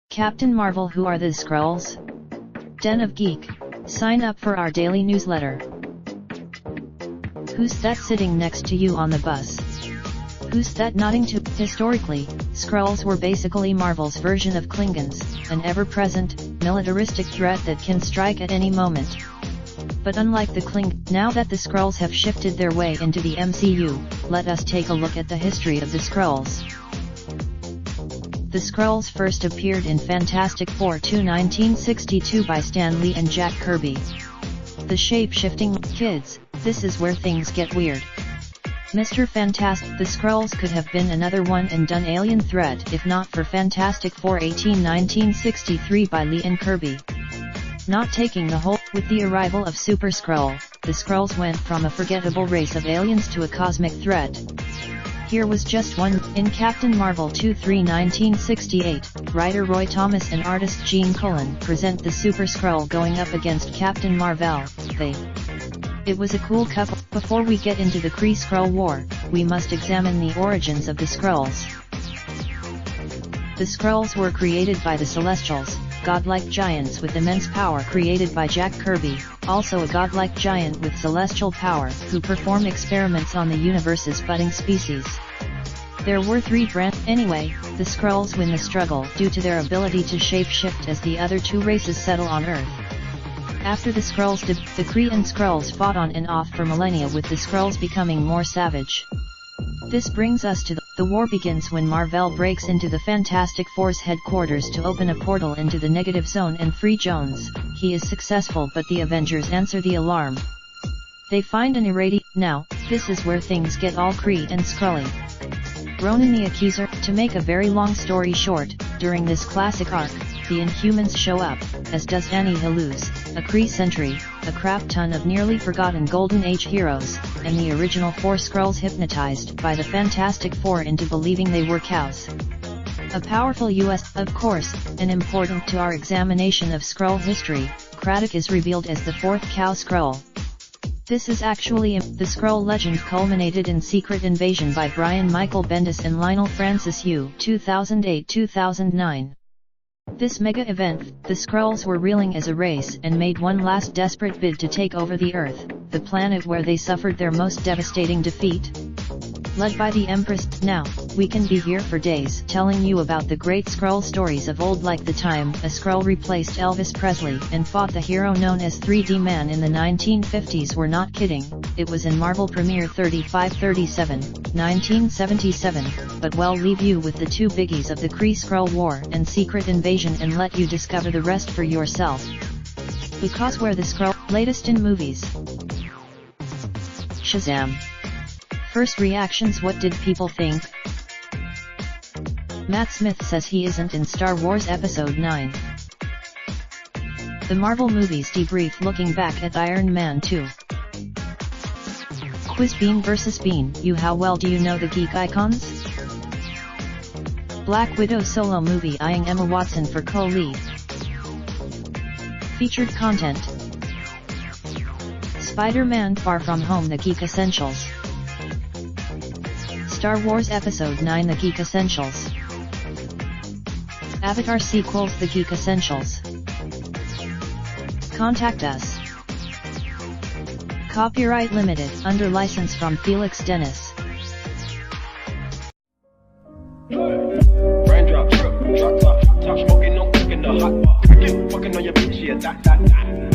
Captain Marvel, who are the Skrulls? Den of Geek, sign up for our daily newsletter. Who's that sitting next to you on the bus? Who's that nodding to? Historically, Skrulls were basically Marvel's version of Klingons, an ever-present, militaristic threat that can strike at any moment. But unlike the Klingons, now that the Skrulls have shifted their way into the MCU, let us take a look at the history of the Skrulls. The Skrulls first appeared in Fantastic Four 1962 by Stan Lee and Jack Kirby. The shape-shifting kids, this is where things get weird. Mr. Fantastic, the Skrulls could have been another one-and-done alien threat if not for Fantastic Four 1963 by Lee and Kirby. Not taking the whole, with the arrival of Super Skrull, the Skrulls went from a forgettable race of aliens to a cosmic threat. Here was just one. In Captain Marvel 2-3 1968, writer Roy Thomas and artist Gene Colan present the Super Skrull going up against Captain Marvel. It was a cool couple. Before we get into the Kree-Skrull War, we must examine the origins of the Skrulls. The Skrulls were created by the Celestials, godlike giants with immense power created by Jack Kirby, also a godlike giant with celestial power, who perform experiments on the universe's budding species. There were three brands. Anyway, the Skrulls win the struggle due to their ability to shape-shift as the other two races settle on Earth. After the Skrulls the Kree and Skrulls fought on and off for millennia, with the Skrulls becoming more savage. This brings us to the war begins when Marvel breaks into the Fantastic Four's headquarters to open a portal into the negative zone and free Jones. He is successful, but the Avengers answer the alarm. They find an irradiation. Now, this is where things get all Kree and Skrully. Ronan the Accuser. To make a very long story short, during this classic arc, the Inhumans show up, as does Annihilus, a Kree sentry, a crap ton of nearly forgotten Golden Age heroes, and the original four Skrulls hypnotized by the Fantastic Four into believing they were cows. A powerful US, of course, and important to our examination of Skrull history, Kraddock is revealed as the fourth cow Skrull. This is actually the Skrull legend culminated in Secret Invasion by Brian Michael Bendis and Lionel Francis Yu 2008-2009. This mega event, the Skrulls were reeling as a race and made one last desperate bid to take over the Earth, the planet where they suffered their most devastating defeat. Led by the Empress. Now, we can be here for days telling you about the great Skrull stories of old, like the time a Skrull replaced Elvis Presley and fought the hero known as 3D Man in the 1950s. We're not kidding, it was in Marvel Premiere 3537, 1977, but we'll leave you with the two biggies of the Kree-Skrull War and Secret Invasion and let you discover the rest for yourself. Because we're the Skrull. Latest in movies. Shazam! First reactions. What did people think? Matt Smith says he isn't in Star Wars Episode 9. The Marvel movies debrief looking back at Iron Man 2. Quiz Bean vs. Bean. How well do you know the geek icons? Black Widow solo movie eyeing Emma Watson for co-lead. Featured content. Spider-Man Far From Home, The Geek Essentials. Star Wars Episode 9, The Geek Essentials. Avatar sequels, The Geek Essentials. Contact us. Copyright limited, under license from Felix Dennis. Raindrop, drop top, top smoking, no cooking the hot bar. Fucking on your bitch, yeah, that.